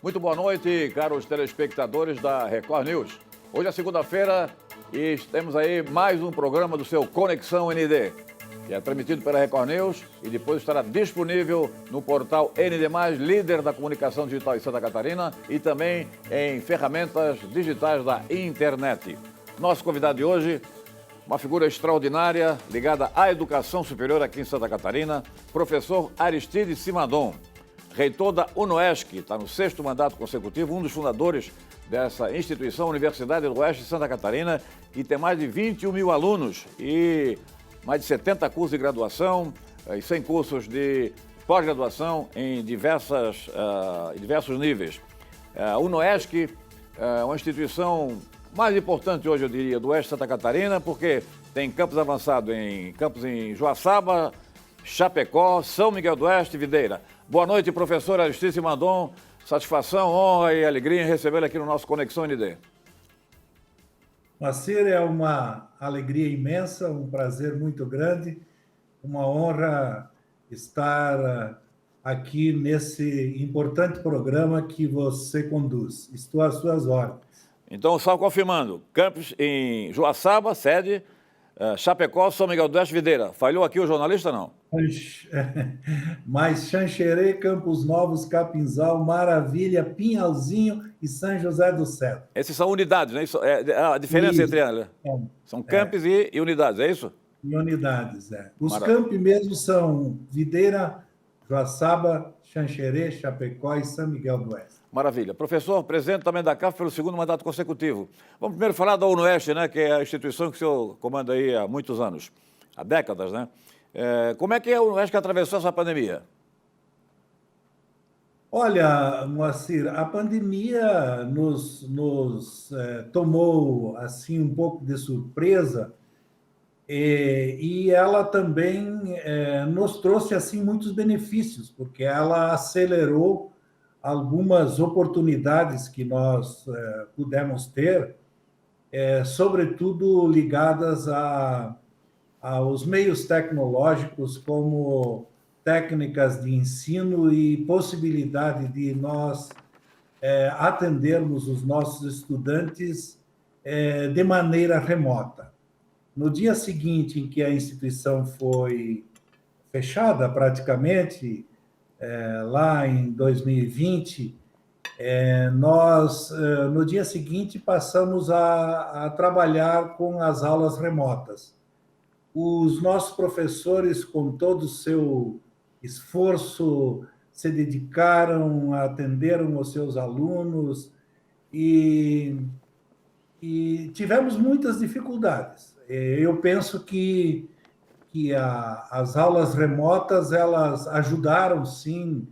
Muito boa noite, caros telespectadores da Record News. Hoje é segunda-feira e temos aí mais um programa do seu Conexão ND, que é transmitido pela Record News e depois estará disponível no portal ND+, líder da comunicação digital em Santa Catarina, e também em ferramentas digitais da internet. Nosso convidado de hoje, uma figura extraordinária ligada à educação superior aqui em Santa Catarina, professor Aristide Simadon, reitor da UNOESC, está no 6º mandato consecutivo, um dos fundadores dessa instituição, Universidade do Oeste de Santa Catarina, e tem mais de 21 mil alunos e mais de 70 cursos de graduação e 100 cursos de pós-graduação em diversos níveis. A UNOESC é uma instituição mais importante hoje, eu diria, do Oeste de Santa Catarina, porque tem campus avançado campus em Joaçaba, Chapecó, São Miguel do Oeste e Videira. Boa noite, professor Aristide Simadon. Satisfação, honra e alegria em recebê-lo aqui no nosso Conexão ND. Moacir, é uma alegria imensa, um prazer muito grande, uma honra estar aqui nesse importante programa que você conduz. Estou às suas ordens. Então, só confirmando, campus em Joaçaba, sede, Chapecó, São Miguel do Oeste, Videira. Falhou aqui o jornalista, não? Mas Xanxerê, Campos Novos, Capinzal, Maravilha, Pinhalzinho e São José do Cedro. Esses são unidades, né? Isso, a diferença entre elas. São campos e unidades, é isso? E unidades, é. Os campi mesmo são Videira, Joaçaba, Xanxerê, Chapecó e São Miguel do Oeste. Maravilha. Professor, presidente também da CAF pelo 2º mandato consecutivo. Vamos primeiro falar da UNOESC, né, que é a instituição que o senhor comanda aí há muitos anos, há décadas, né? Como é que a UNOESC atravessou essa pandemia? Olha, Moacir, a pandemia nos tomou assim um pouco de surpresa e ela também nos trouxe assim muitos benefícios, porque ela acelerou algumas oportunidades que nós pudemos ter, sobretudo ligadas aos meios tecnológicos, como técnicas de ensino e possibilidade de nós atendermos os nossos estudantes de maneira remota. No dia seguinte em que a instituição foi fechada, praticamente, lá em 2020, nós, no dia seguinte, passamos a trabalhar com as aulas remotas. Os nossos professores, com todo o seu esforço, se dedicaram, atenderam os seus alunos e tivemos muitas dificuldades. Eu penso que as aulas remotas, elas ajudaram, sim,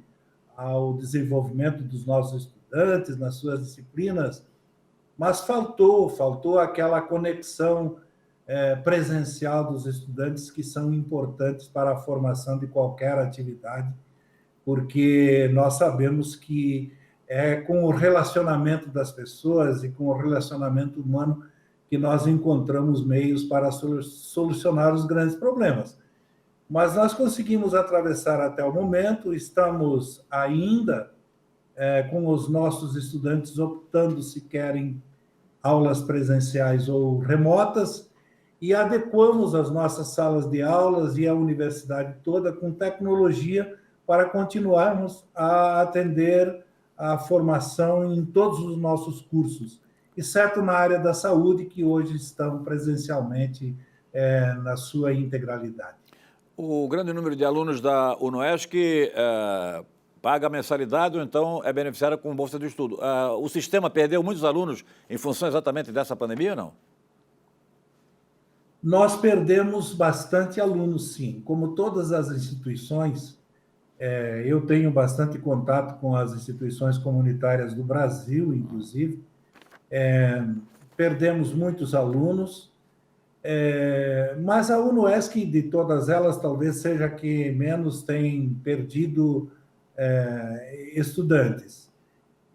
ao desenvolvimento dos nossos estudantes nas suas disciplinas, mas faltou aquela conexão presencial dos estudantes, que são importantes para a formação de qualquer atividade, porque nós sabemos que é com o relacionamento das pessoas e com o relacionamento humano que nós encontramos meios para solucionar os grandes problemas. Mas nós conseguimos atravessar até o momento, estamos ainda com os nossos estudantes optando se querem aulas presenciais ou remotas, e adequamos as nossas salas de aulas e a universidade toda com tecnologia para continuarmos a atender a formação em todos os nossos cursos, exceto na área da saúde, que hoje estão presencialmente na sua integralidade. O grande número de alunos da UNOESC paga mensalidade ou então é beneficiário com bolsa de estudo. O sistema perdeu muitos alunos em função exatamente dessa pandemia ou não? Nós perdemos bastante alunos, sim. Como todas as instituições, eu tenho bastante contato com as instituições comunitárias do Brasil, inclusive. Perdemos muitos alunos, mas a UNOESC, de todas elas, talvez seja a que menos tem perdido estudantes.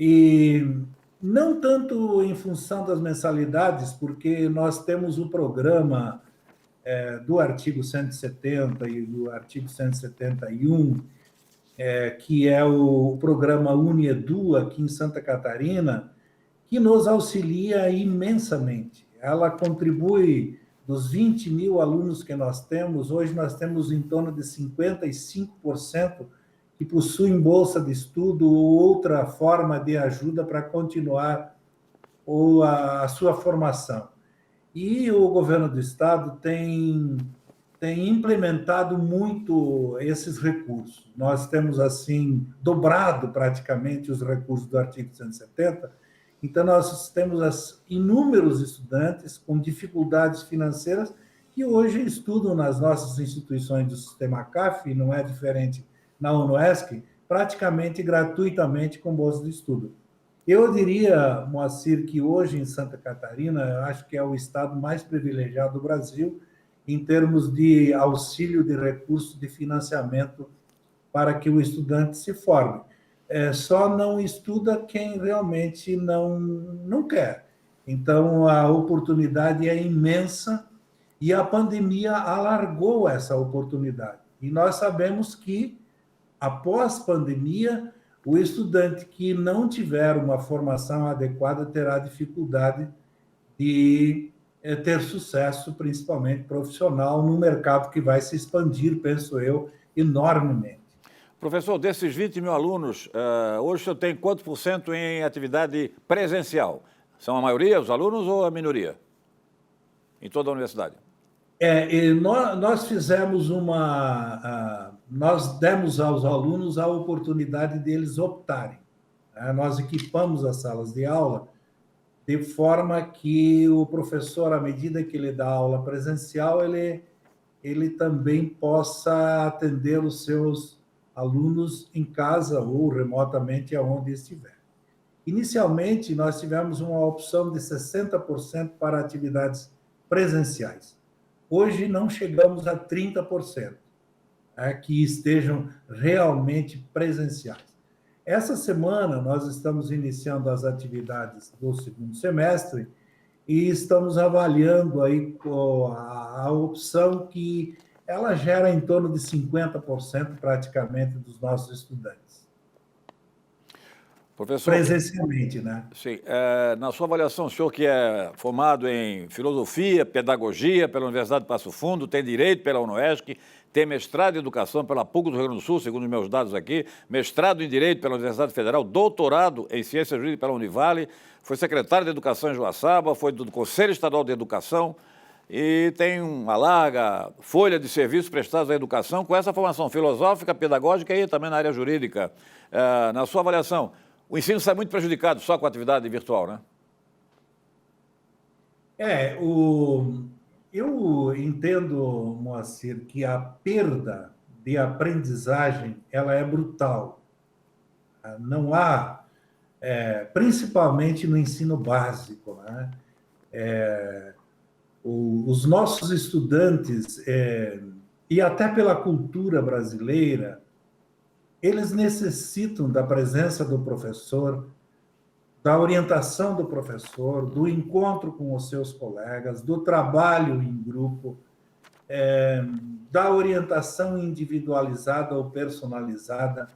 E não tanto em função das mensalidades, porque nós temos o programa do artigo 170 e do artigo 171, que é o programa UniEdu aqui em Santa Catarina, que nos auxilia imensamente. Ela contribui dos 20 mil alunos que nós temos, hoje nós temos em torno de 55% que possuem bolsa de estudo ou outra forma de ajuda para continuar a sua formação. E o governo do estado tem implementado muito esses recursos. Nós temos, assim, dobrado praticamente os recursos do artigo 170, então nós temos inúmeros estudantes com dificuldades financeiras que hoje estudam nas nossas instituições do sistema CAF, e não é diferente na UNOESC, praticamente gratuitamente com bolsa de estudo. Eu diria, Moacir, que hoje em Santa Catarina, eu acho que é o estado mais privilegiado do Brasil em termos de auxílio de recursos de financiamento para que o estudante se forme. Só não estuda quem realmente não quer. Então, a oportunidade é imensa e a pandemia alargou essa oportunidade. E nós sabemos que, após pandemia, o estudante que não tiver uma formação adequada terá dificuldade de ter sucesso, principalmente profissional, no mercado que vai se expandir, penso eu, enormemente. Professor, desses 20 mil alunos, hoje o senhor tem quantos por cento em atividade presencial? São a maioria, os alunos, ou a minoria? Em toda a universidade? Nós fizemos nós demos aos alunos a oportunidade deles optarem. Nós equipamos as salas de aula de forma que o professor, à medida que ele dá aula presencial, ele também possa atender os seus alunos em casa ou remotamente, aonde estiver. Inicialmente, nós tivemos uma opção de 60% para atividades presenciais. Hoje, não chegamos a 30%, que estejam realmente presenciais. Essa semana, nós estamos iniciando as atividades do segundo semestre e estamos avaliando aí a opção que ela gera em torno de 50% praticamente dos nossos estudantes. Professor, presencialmente, né? Sim. Na sua avaliação, o senhor que é formado em filosofia, pedagogia pela Universidade de Passo Fundo, tem direito pela UNOESC, tem mestrado em educação pela PUC do Rio Grande do Sul, segundo os meus dados aqui, mestrado em direito pela Universidade Federal, doutorado em ciências jurídicas pela Univale, foi secretário de educação em Joaçaba, foi do Conselho Estadual de Educação e tem uma larga folha de serviços prestados à educação com essa formação filosófica, pedagógica e também na área jurídica. Na sua avaliação, o ensino sai muito prejudicado só com a atividade virtual, né? Eu entendo, Moacir, que a perda de aprendizagem ela é brutal. Não há, principalmente no ensino básico, né? Os nossos estudantes, e até pela cultura brasileira, eles necessitam da presença do professor, da orientação do professor, do encontro com os seus colegas, do trabalho em grupo, da orientação individualizada ou personalizada.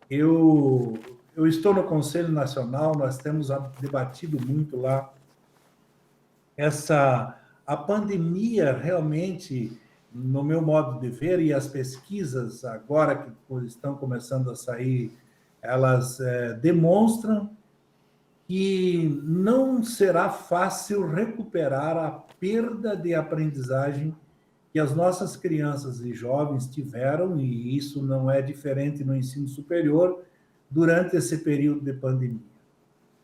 Eu estou no Conselho Nacional, nós temos debatido muito lá. A pandemia realmente, no meu modo de ver, e as pesquisas agora que estão começando a sair, elas demonstram que não será fácil recuperar a perda de aprendizagem que as nossas crianças e jovens tiveram, e isso não é diferente no ensino superior, durante esse período de pandemia.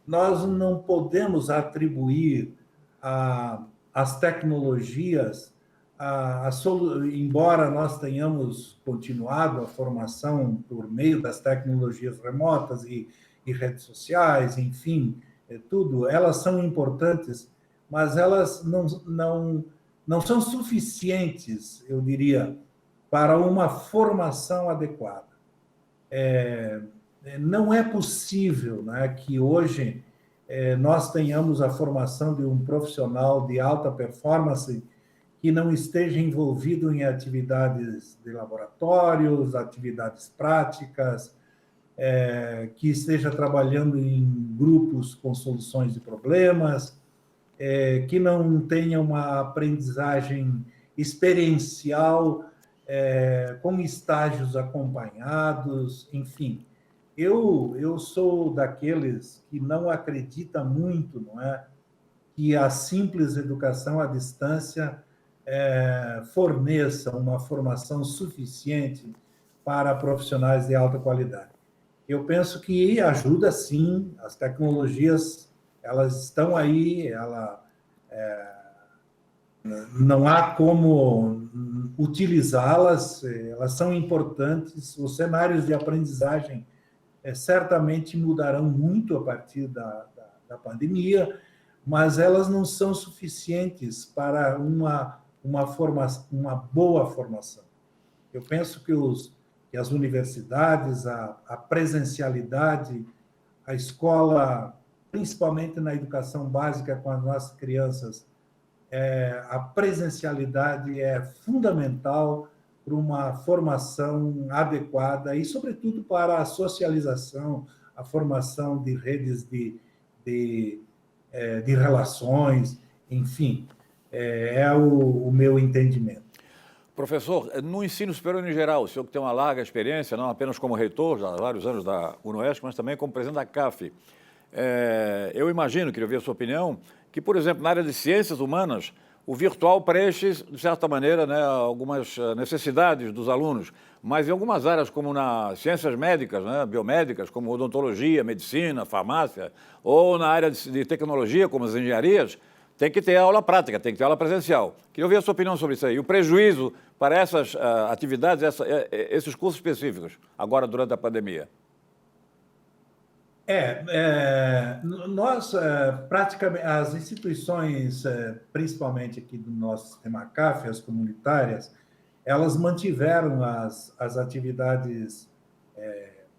Nós não podemos atribuir as tecnologias, embora nós tenhamos continuado a formação por meio das tecnologias remotas e redes sociais, enfim, tudo, elas são importantes, mas elas não são suficientes, eu diria, para uma formação adequada. Não é possível, né, que hoje nós tenhamos a formação de um profissional de alta performance que não esteja envolvido em atividades de laboratórios, atividades práticas, que esteja trabalhando em grupos com soluções de problemas, que não tenha uma aprendizagem experiencial, com estágios acompanhados, enfim. Eu sou daqueles que não acredita muito, não é, que a simples educação à distância forneça uma formação suficiente para profissionais de alta qualidade. Eu penso que ajuda sim, as tecnologias elas estão aí, não há como utilizá-las, elas são importantes, os cenários de aprendizagem certamente mudarão muito a partir da pandemia, mas elas não são suficientes para uma boa formação. Eu penso que as universidades, a presencialidade, a escola, principalmente na educação básica com as nossas crianças, a presencialidade é fundamental para uma formação adequada e, sobretudo, para a socialização, a formação de redes de relações, enfim, o meu entendimento. Professor, no ensino superior em geral, o senhor que tem uma larga experiência, não apenas como reitor, já há vários anos da UNOESC, mas também como presidente da CAF, eu imagino, queria ouvir a sua opinião, que, por exemplo, na área de ciências humanas, o virtual preenche, de certa maneira, né, algumas necessidades dos alunos, mas em algumas áreas, como nas ciências médicas, né, biomédicas, como odontologia, medicina, farmácia, ou na área de tecnologia, como as engenharias, tem que ter aula prática, tem que ter aula presencial. Queria ouvir a sua opinião sobre isso aí. O prejuízo para essas atividades, esses cursos específicos, agora durante a pandemia. Nós, praticamente, as instituições, principalmente aqui do nosso sistema CAF, as comunitárias, elas mantiveram as atividades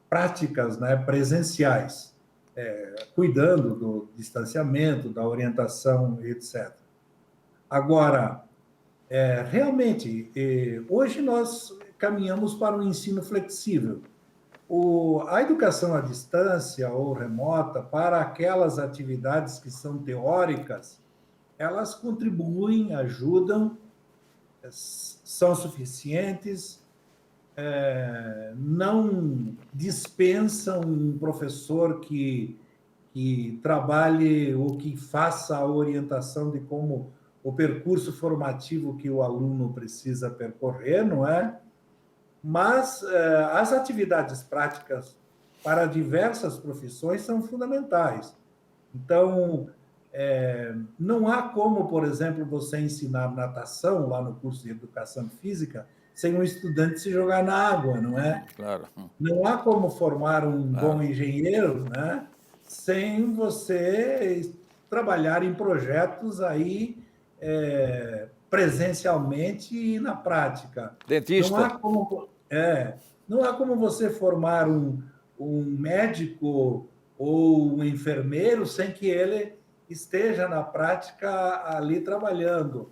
práticas, né, presenciais, cuidando do distanciamento, da orientação, etc. Agora, realmente, hoje nós caminhamos para um ensino flexível. A educação à distância ou remota, para aquelas atividades que são teóricas, elas contribuem, ajudam, são suficientes, não dispensam um professor que trabalhe ou que faça a orientação de como o percurso formativo que o aluno precisa percorrer, não é? Mas as atividades práticas para diversas profissões são fundamentais. Então, não há como, por exemplo, você ensinar natação lá no curso de educação física sem um estudante se jogar na água, não é? Claro. Não há como formar um bom engenheiro, né, sem você trabalhar em projetos aí presencialmente e na prática. Dentista. Não há como você formar um médico ou um enfermeiro sem que ele esteja na prática ali trabalhando.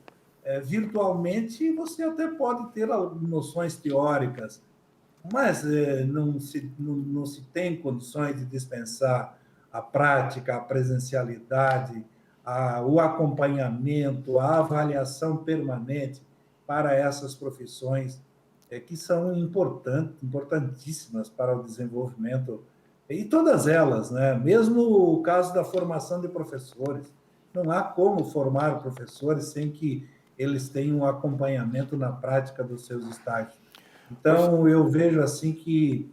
Virtualmente, você até pode ter noções teóricas, mas não se tem condições de dispensar a prática, a presencialidade, o acompanhamento, a avaliação permanente para essas profissões que são importantíssimas para o desenvolvimento, e todas elas, né? Mesmo o caso da formação de professores. Não há como formar professores sem que eles tenham um acompanhamento na prática dos seus estágios. Então, eu vejo assim que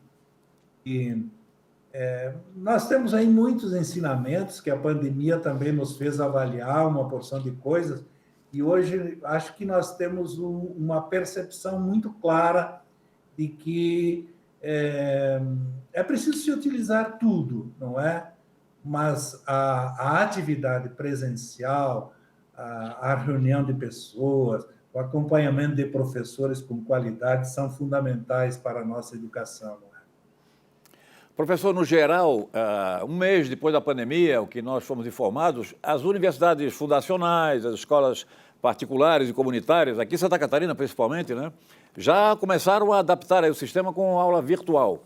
nós temos aí muitos ensinamentos que a pandemia também nos fez avaliar uma porção de coisas, e hoje acho que nós temos uma percepção muito clara de que é preciso se utilizar tudo, não é? Mas a atividade presencial, a reunião de pessoas, o acompanhamento de professores com qualidade são fundamentais para a nossa educação. Não é? Professor, no geral, um mês depois da pandemia, o que nós fomos informados, as universidades fundacionais, as escolas particulares e comunitárias, aqui em Santa Catarina principalmente, né, já começaram a adaptar aí o sistema com aula virtual.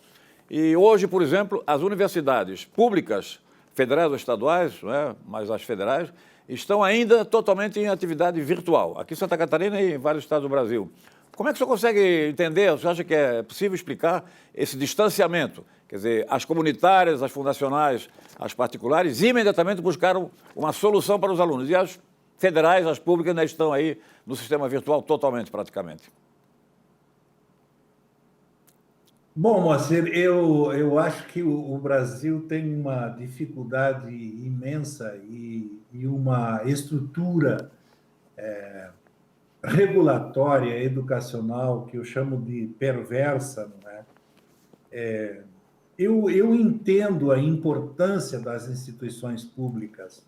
E hoje, por exemplo, as universidades públicas, federais ou estaduais, né, mas as federais, estão ainda totalmente em atividade virtual, aqui em Santa Catarina e em vários estados do Brasil. Como é que o senhor consegue entender, você acha que é possível explicar esse distanciamento? Quer dizer, as comunitárias, as fundacionais, as particulares, imediatamente buscaram uma solução para os alunos. E as federais, as públicas, ainda estão aí no sistema virtual totalmente, praticamente. Bom, Moacir, eu acho que o Brasil tem uma dificuldade imensa e uma estrutura regulatória, educacional, que eu chamo de perversa, não é? Eu entendo a importância das instituições públicas,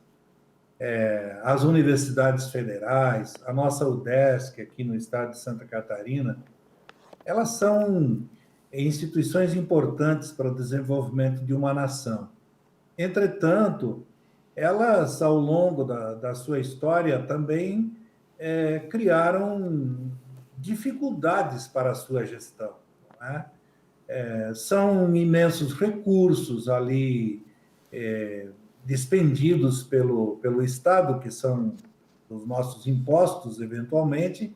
as universidades federais, a nossa UDESC aqui no estado de Santa Catarina, elas são instituições importantes para o desenvolvimento de uma nação. Entretanto, elas, ao longo da sua história, também criaram dificuldades para a sua gestão, não é? São imensos recursos ali despendidos pelo Estado, que são os nossos impostos, eventualmente,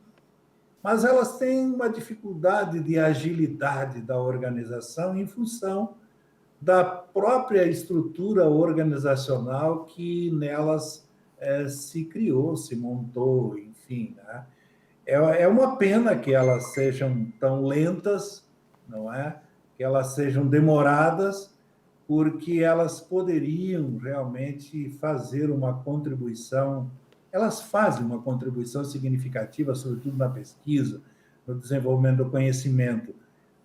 mas elas têm uma dificuldade de agilidade da organização em função da própria estrutura organizacional que nelas se criou, se montou, enfim, né? É uma pena que elas sejam tão lentas, não é? Que elas sejam demoradas, porque elas poderiam realmente fazer uma contribuição. Elas fazem uma contribuição significativa, sobretudo na pesquisa, no desenvolvimento do conhecimento,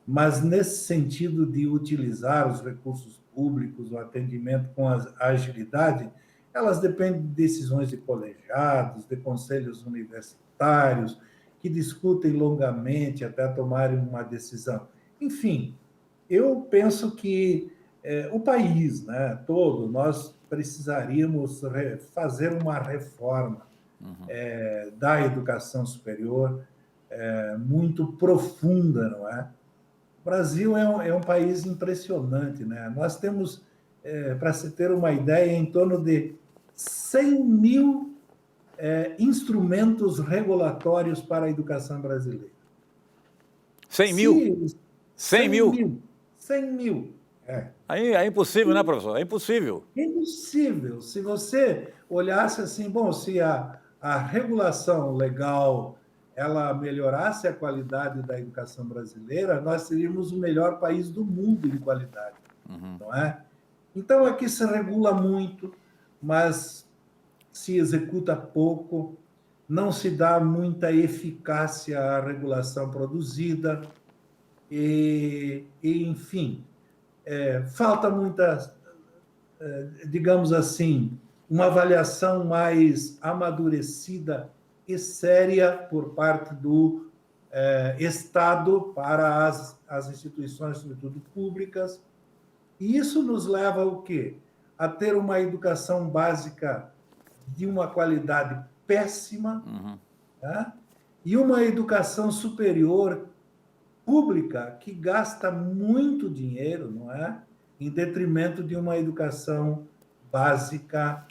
mas nesse sentido de utilizar os recursos públicos, o atendimento com agilidade, elas dependem de decisões de colegiados, de conselhos universitários, que discutem longamente até tomarem uma decisão. Enfim, eu penso que o país, né, todo, nós precisaríamos fazer uma reforma da educação superior muito profunda, não é? O Brasil é um país impressionante, né? Nós temos, para se ter uma ideia, em torno de 100 mil instrumentos regulatórios para a educação brasileira. 100 mil? 100 mil? 100 mil. Aí é impossível, né, professor? É impossível. É impossível. Se você olhasse assim, bom, se a regulação legal ela melhorasse a qualidade da educação brasileira, nós seríamos o melhor país do mundo em qualidade, não é? Então, aqui se regula muito, mas se executa pouco, não se dá muita eficácia à regulação produzida e enfim, falta muita, digamos assim, uma avaliação mais amadurecida e séria por parte do Estado para as instituições, sobretudo públicas. E isso nos leva ao quê? A ter uma educação básica de uma qualidade péssima, né? E uma educação superior pública que gasta muito dinheiro, não é? Em detrimento de uma educação básica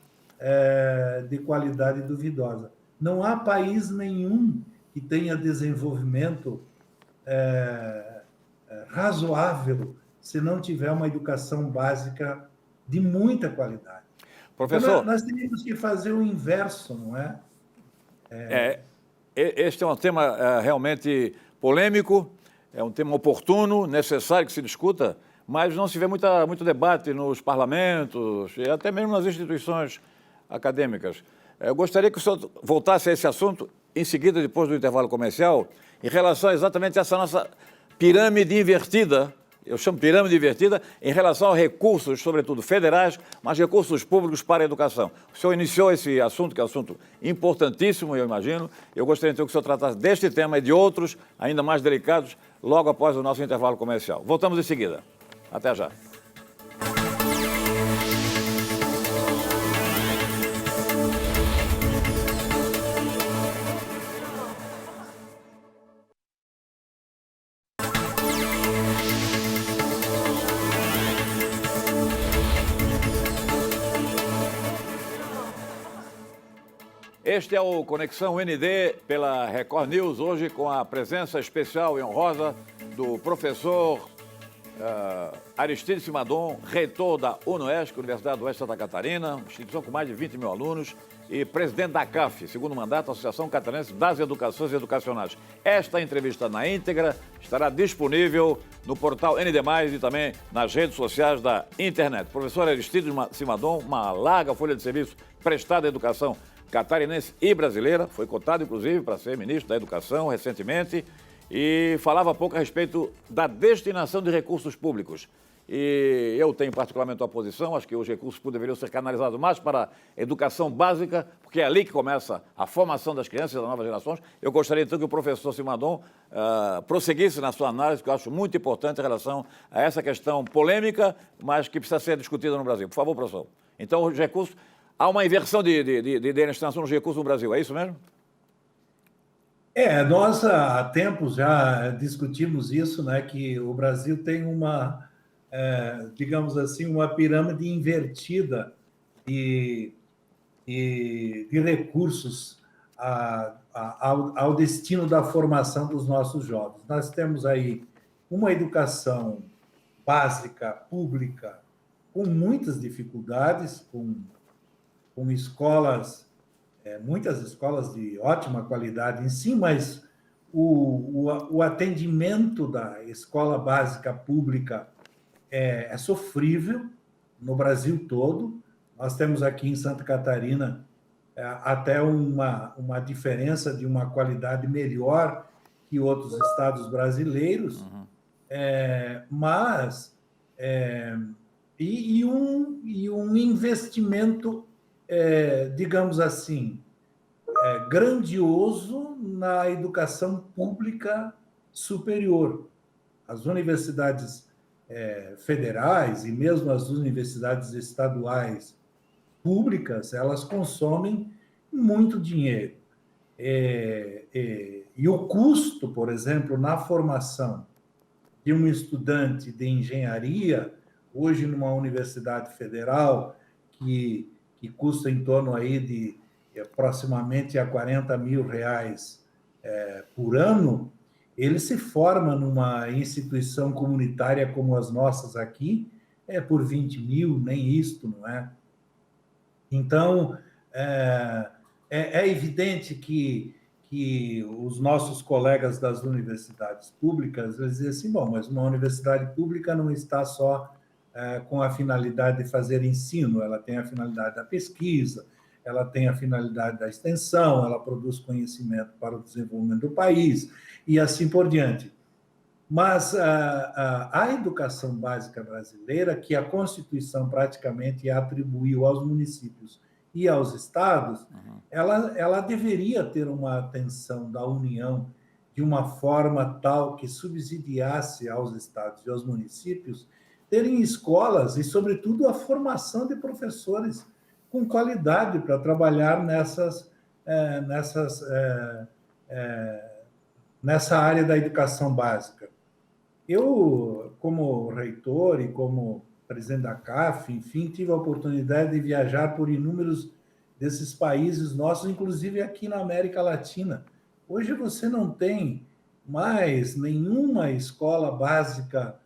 de qualidade duvidosa. Não há país nenhum que tenha desenvolvimento razoável se não tiver uma educação básica de muita qualidade. Professor, então, nós teríamos que fazer o inverso, não é? Este é um tema realmente polêmico, é um tema oportuno, necessário que se discuta, mas não se vê muito debate nos parlamentos e até mesmo nas instituições acadêmicas. Eu gostaria que o senhor voltasse a esse assunto em seguida, depois do intervalo comercial, em relação exatamente a essa nossa pirâmide invertida, eu chamo pirâmide invertida, em relação a recursos, sobretudo federais, mas recursos públicos para a educação. O senhor iniciou esse assunto, que é um assunto importantíssimo, eu imagino. Eu gostaria então que o senhor tratasse deste tema e de outros, ainda mais delicados, logo após o nosso intervalo comercial. Voltamos em seguida. Até já. Este é o Conexão ND pela Record News, hoje com a presença especial e honrosa do professor Aristides Simadon, reitor da UNOESC, Universidade do Oeste de Santa Catarina, instituição com mais de 20 mil alunos, e presidente da CAF, segundo mandato, Associação Catarinense das Educações Educacionais. Esta entrevista na íntegra estará disponível no portal ND+, e também nas redes sociais da internet. Professor Aristides Simadon, uma larga folha de serviço prestada à educação catarinense e brasileira, foi cotado, inclusive, para ser ministro da Educação recentemente, e falava pouco a respeito da destinação de recursos públicos. E eu tenho particularmente a posição, acho que os recursos públicos deveriam ser canalizados mais para a educação básica, porque é ali que começa a formação das crianças e das novas gerações. Eu gostaria, então, que o professor Simadon prosseguisse na sua análise, que eu acho muito importante em relação a essa questão polêmica, mas que precisa ser discutida no Brasil. Por favor, professor. Então, os recursos... Há uma inversão de destinação dos recursos no Brasil, é isso mesmo? Nós há tempos já discutimos isso, né, que o Brasil tem uma, digamos assim, uma pirâmide invertida de recursos ao destino da formação dos nossos jovens. Nós temos aí uma educação básica, pública, com muitas dificuldades, com escolas, muitas escolas de ótima qualidade em si, mas o atendimento da escola básica pública é sofrível no Brasil todo. Nós temos aqui em Santa Catarina até uma diferença de uma qualidade melhor que outros estados brasileiros, mas um investimento, digamos assim, grandioso na educação pública superior. As universidades federais e mesmo as universidades estaduais públicas, elas consomem muito dinheiro. E o custo, por exemplo, na formação de um estudante de engenharia, hoje numa universidade federal, que custa em torno aí de aproximadamente a R$40 mil por ano, ele se forma numa instituição comunitária como as nossas aqui, por 20 mil, nem isto, não é? Então, é evidente que os nossos colegas das universidades públicas, eles dizem assim, bom, mas uma universidade pública não está só com a finalidade de fazer ensino, ela tem a finalidade da pesquisa, ela tem a finalidade da extensão, ela produz conhecimento para o desenvolvimento do país e assim por diante. Mas a educação básica brasileira, que a Constituição praticamente atribuiu aos municípios e aos estados, ela deveria ter uma atenção da União de uma forma tal que subsidiasse aos estados e aos municípios terem escolas e, sobretudo, a formação de professores com qualidade para trabalhar nessa área da educação básica. Eu, como reitor e como presidente da CAF, enfim, tive a oportunidade de viajar por inúmeros desses países nossos, inclusive aqui na América Latina. Hoje você não tem mais nenhuma escola básica,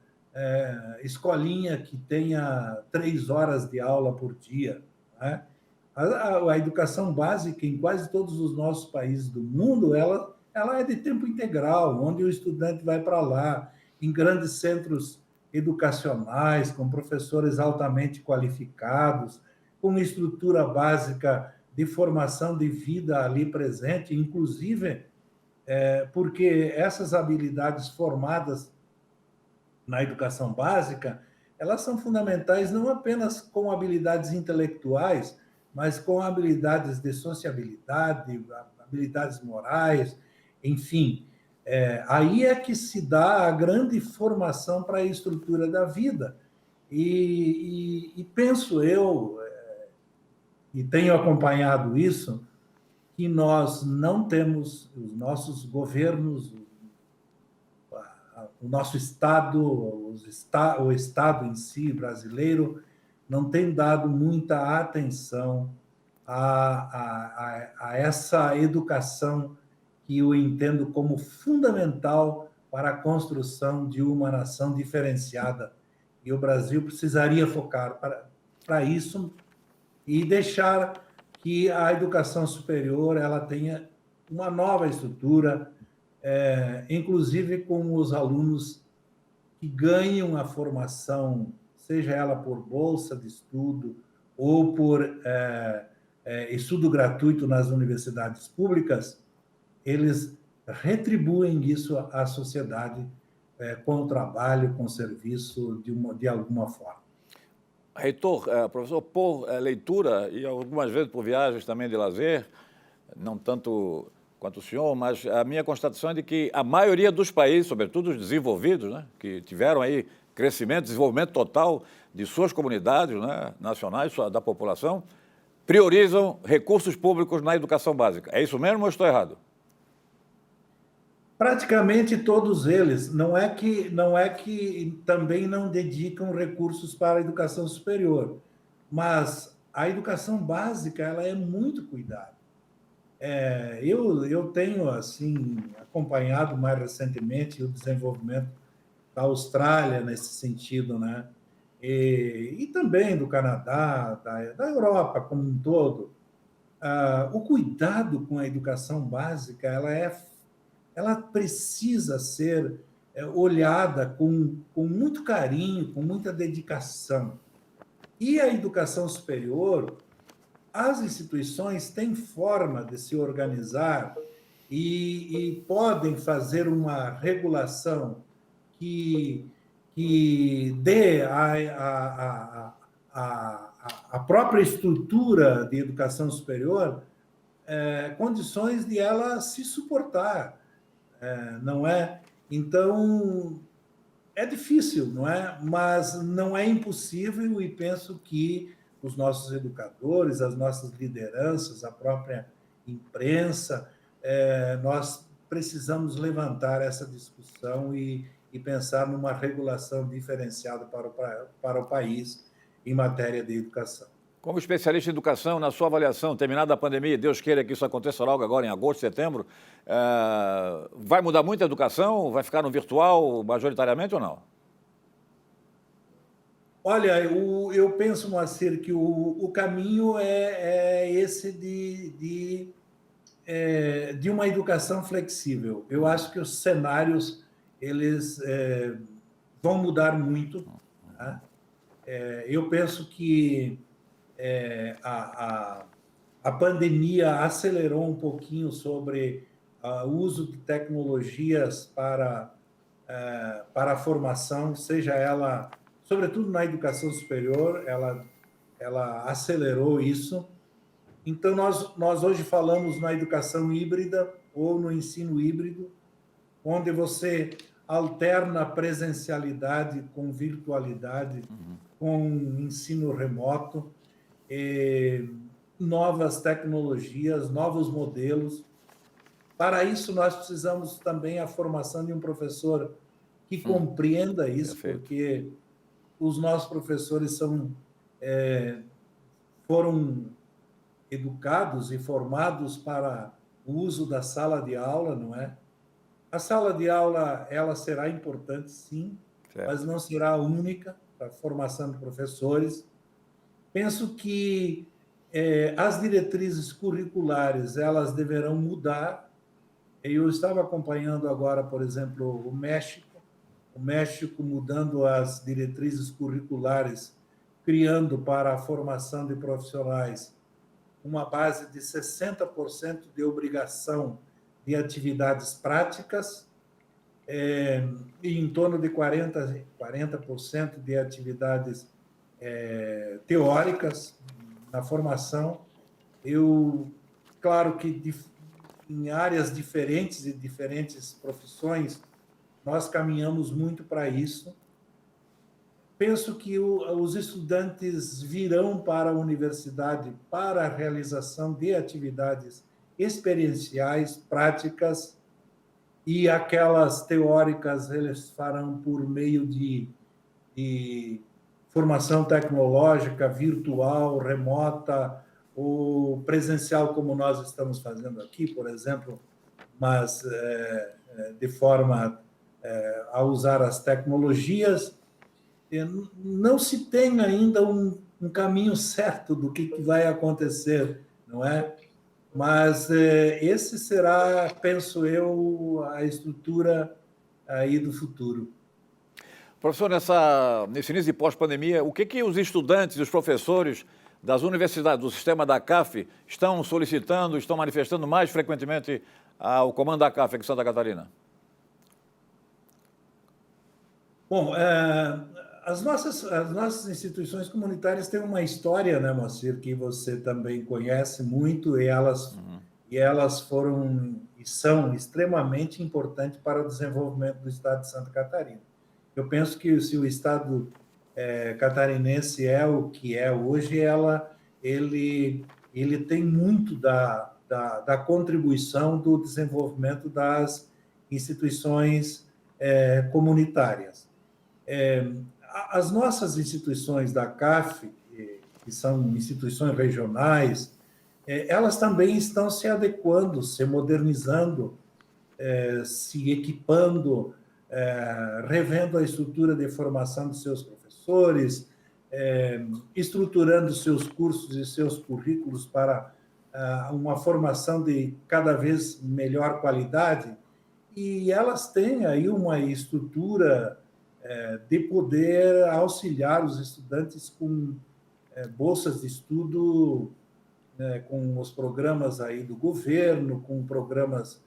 escolinha que tenha 3 horas de aula por dia, né? A educação básica em quase todos os nossos países do mundo, ela é de tempo integral, onde o estudante vai para lá, em grandes centros educacionais, com professores altamente qualificados, com uma estrutura básica de formação de vida ali presente, inclusive porque essas habilidades formadas na educação básica, elas são fundamentais não apenas com habilidades intelectuais, mas com habilidades de sociabilidade, habilidades morais, enfim. Aí é que se dá a grande formação para a estrutura da vida. E penso eu, e tenho acompanhado isso, que nós não temos, os nossos governos, o nosso Estado, o Estado em si, brasileiro, não tem dado muita atenção a essa educação que eu entendo como fundamental para a construção de uma nação diferenciada. E o Brasil precisaria focar para isso e deixar que a educação superior ela tenha uma nova estrutura, inclusive com os alunos que ganham a formação, seja ela por bolsa de estudo ou por estudo gratuito nas universidades públicas, eles retribuem isso à sociedade com o trabalho, com o serviço, de alguma forma. Reitor, professor, por leitura e algumas vezes por viagens também de lazer, não tanto quanto o senhor, mas a minha constatação é de que a maioria dos países, sobretudo os desenvolvidos, né, que tiveram aí crescimento, desenvolvimento total de suas comunidades, né, nacionais, da população, priorizam recursos públicos na educação básica. É isso mesmo ou estou errado? Praticamente todos eles. Não é que também não dedicam recursos para a educação superior, mas a educação básica ela é muito cuidada. Eu tenho assim acompanhado mais recentemente o desenvolvimento da Austrália nesse sentido, né? E também do Canadá, da Europa como um todo. O cuidado com a educação básica ela precisa ser olhada com muito carinho, com muita dedicação. E a educação superior, as instituições têm forma de se organizar e podem fazer uma regulação que dê a própria estrutura de educação superior condições de ela se suportar, não é? Então, é difícil, não é? Mas não é impossível e penso que os nossos educadores, as nossas lideranças, a própria imprensa, nós precisamos levantar essa discussão e pensar numa regulação diferenciada para o país em matéria de educação. Como especialista em educação, na sua avaliação, terminada a pandemia, Deus queira que isso aconteça logo agora em agosto, setembro, vai mudar muito a educação? Vai ficar no virtual majoritariamente ou não? Olha, eu penso, Moacir, que o caminho é esse de uma educação flexível. Eu acho que os cenários eles vão mudar muito. Tá? Eu penso que a pandemia acelerou um pouquinho sobre o uso de tecnologias para a formação, seja ela, sobretudo na educação superior, ela acelerou isso. Então, nós hoje falamos na educação híbrida ou no ensino híbrido, onde você alterna a presencialidade com virtualidade, com ensino remoto, novas tecnologias, novos modelos. Para isso, nós precisamos também a formação de um professor que compreenda isso, Perfeito. porque os nossos professores foram educados e formados para o uso da sala de aula, não é? A sala de aula ela será importante, sim, certo, mas não será a única para a formação de professores. Penso que as diretrizes curriculares elas deverão mudar. Eu estava acompanhando agora, por exemplo, o México mudando as diretrizes curriculares, criando para a formação de profissionais uma base de 60% de obrigação de atividades práticas e em torno de 40% de atividades teóricas na formação. Claro que em áreas diferentes e diferentes profissões, nós caminhamos muito para isso. Penso que os estudantes virão para a universidade para a realização de atividades experienciais, práticas, e aquelas teóricas eles farão por meio de formação tecnológica, virtual, remota, o presencial como nós estamos fazendo aqui, por exemplo, mas de forma a usar as tecnologias, não se tem ainda um caminho certo do que vai acontecer, não é? Mas esse será, penso eu, a estrutura aí do futuro. Professor, nesse início de pós-pandemia, o que os estudantes e os professores das universidades, do sistema da CAF, estão solicitando, estão manifestando mais frequentemente ao comando da CAF aqui em Santa Catarina? Bom, as nossas instituições comunitárias têm uma história, né, Moacir, que você também conhece muito, e elas foram e são extremamente importantes para o desenvolvimento do Estado de Santa Catarina. Eu penso que se o Estado catarinense é o que é hoje, ele tem muito da contribuição do desenvolvimento das instituições comunitárias. As nossas instituições da CAF, que são instituições regionais, elas também estão se adequando, se modernizando, se equipando, revendo a estrutura de formação de seus professores, estruturando seus cursos e seus currículos para uma formação de cada vez melhor qualidade, e elas têm aí uma estrutura de poder auxiliar os estudantes com bolsas de estudo, com os programas aí do governo, com programas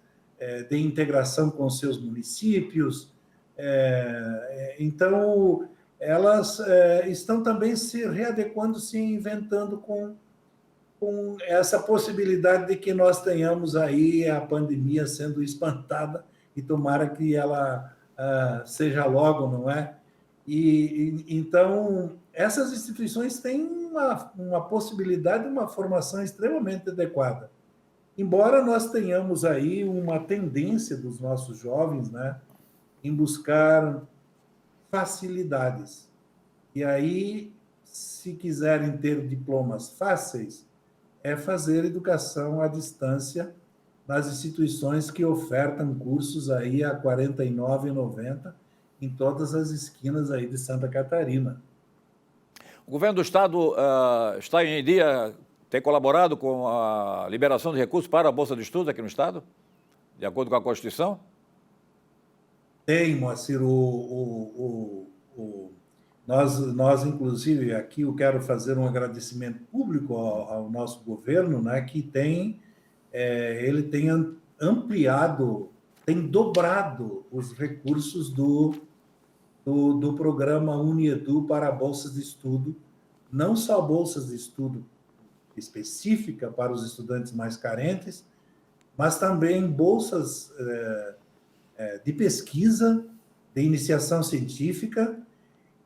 de integração com seus municípios. Então, elas estão também se readequando, se inventando com essa possibilidade de que nós tenhamos aí a pandemia sendo espantada, e tomara que ela seja logo, não é? Então, essas instituições têm uma possibilidade de uma formação extremamente adequada. Embora nós tenhamos aí uma tendência dos nossos jovens, né, em buscar facilidades. E aí, se quiserem ter diplomas fáceis, é fazer educação à distância nas instituições que ofertam cursos aí a R$ 49,90 em todas as esquinas aí de Santa Catarina. O governo do Estado está em dia, tem colaborado com a liberação de recursos para a Bolsa de Estudos aqui no Estado, de acordo com a Constituição? Tem, Moacir, nós, inclusive, aqui eu quero fazer um agradecimento público ao nosso governo, né, que ele tem ampliado, tem dobrado os recursos do programa UniEdu para bolsas de estudo, não só bolsas de estudo específica para os estudantes mais carentes, mas também bolsas de pesquisa, de iniciação científica,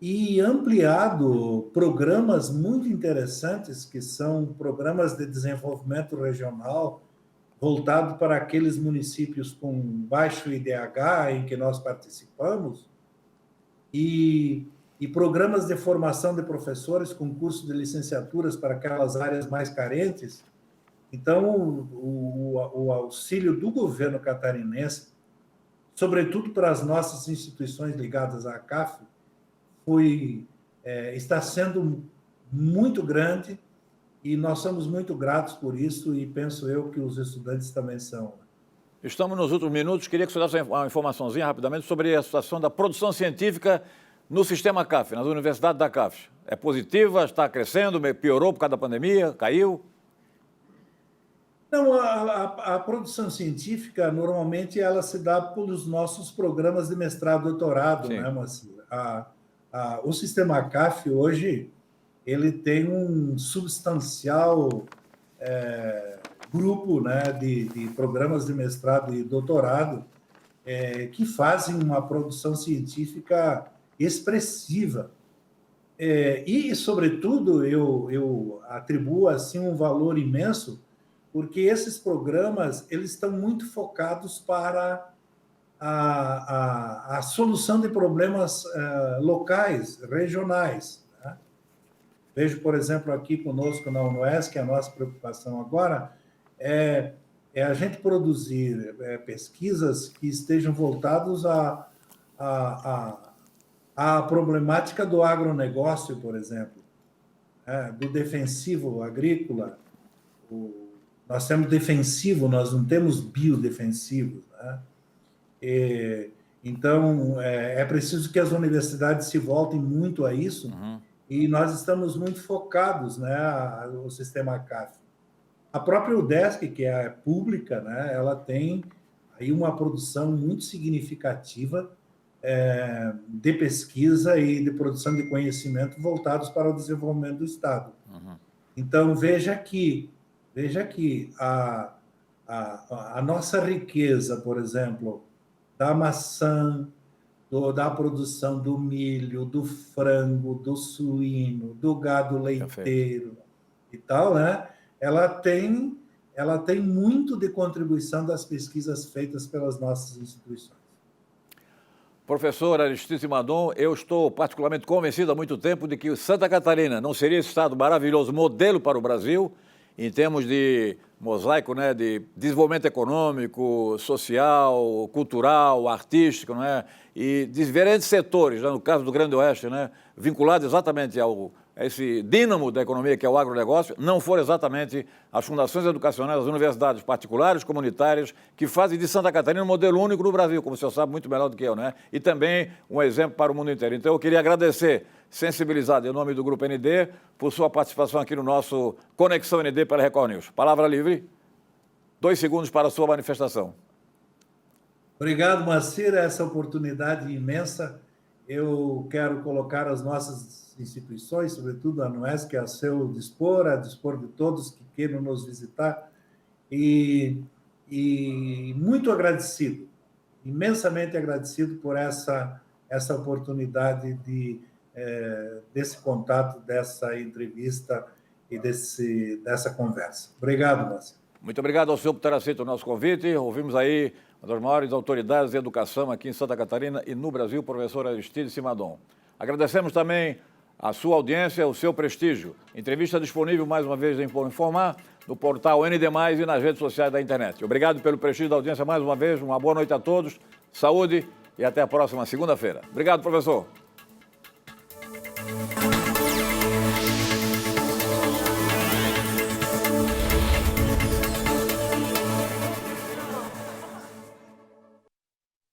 e ampliado programas muito interessantes, que são programas de desenvolvimento regional, voltado para aqueles municípios com baixo IDH em que nós participamos, e programas de formação de professores com curso de licenciaturas para aquelas áreas mais carentes. Então, o auxílio do governo catarinense, sobretudo para as nossas instituições ligadas à CAF, está sendo muito grande, e nós somos muito gratos por isso, e penso eu que os estudantes também são. Estamos nos últimos minutos, queria que o senhor desse uma informaçãozinha rapidamente sobre a situação da produção científica no sistema CAF, nas universidades da CAF. É positiva, está crescendo, piorou por causa da pandemia, caiu? Não, a produção científica, normalmente, ela se dá pelos nossos programas de mestrado e doutorado, né, Moacir? O sistema CAF, hoje, ele tem um substancial grupo, né, de programas de mestrado e doutorado que fazem uma produção científica expressiva. E, sobretudo, eu atribuo assim um valor imenso, porque esses programas eles estão muito focados para a solução de problemas locais, regionais, né? Vejo, por exemplo, aqui conosco na UNOESC, a nossa preocupação agora é a gente produzir pesquisas que estejam voltadas à problemática do agronegócio, por exemplo, do defensivo agrícola. Nós temos defensivo, nós não temos biodefensivo, né? Então, é preciso que as universidades se voltem muito a isso, e nós estamos muito focados, né, o sistema CAF. A própria UDESC, que é pública, né, ela tem aí uma produção muito significativa de pesquisa e de produção de conhecimento voltados para o desenvolvimento do Estado. Então, veja que a nossa riqueza, por exemplo, da maçã, da produção do milho, do frango, do suíno, do gado leiteiro e tal, né? Ela tem muito de contribuição das pesquisas feitas pelas nossas instituições. Professor Aristides Simadon, eu estou particularmente convencido há muito tempo de que Santa Catarina não seria esse estado maravilhoso, modelo para o Brasil, em termos de mosaico, né, de desenvolvimento econômico, social, cultural, artístico, né, e de diferentes setores, né, no caso do Grande Oeste, né, vinculado exatamente a esse dínamo da economia que é o agronegócio, não foram exatamente as fundações educacionais, as universidades particulares, comunitárias, que fazem de Santa Catarina um modelo único no Brasil, como o senhor sabe muito melhor do que eu, né? E também um exemplo para o mundo inteiro. Então, eu queria agradecer, sensibilizado em nome do Grupo ND, por sua participação aqui no nosso Conexão ND pela Record News. Palavra livre, 2 segundos para a sua manifestação. Obrigado, Moacir, essa oportunidade imensa. Eu quero colocar as nossas instituições, sobretudo a UNOESC, a seu dispor, a dispor de todos que queiram nos visitar, e muito agradecido, imensamente agradecido por essa oportunidade desse contato, dessa entrevista e dessa conversa. Obrigado, Márcio. Muito obrigado ao senhor por ter aceito o nosso convite. Ouvimos aí uma das maiores autoridades de educação aqui em Santa Catarina e no Brasil, o professor Aristides Simadon. Agradecemos também a sua audiência, o seu prestígio. Entrevista disponível, mais uma vez, em Informar, no portal ND+, e nas redes sociais da internet. Obrigado pelo prestígio da audiência mais uma vez. Uma boa noite a todos, saúde e até a próxima segunda-feira. Obrigado, professor.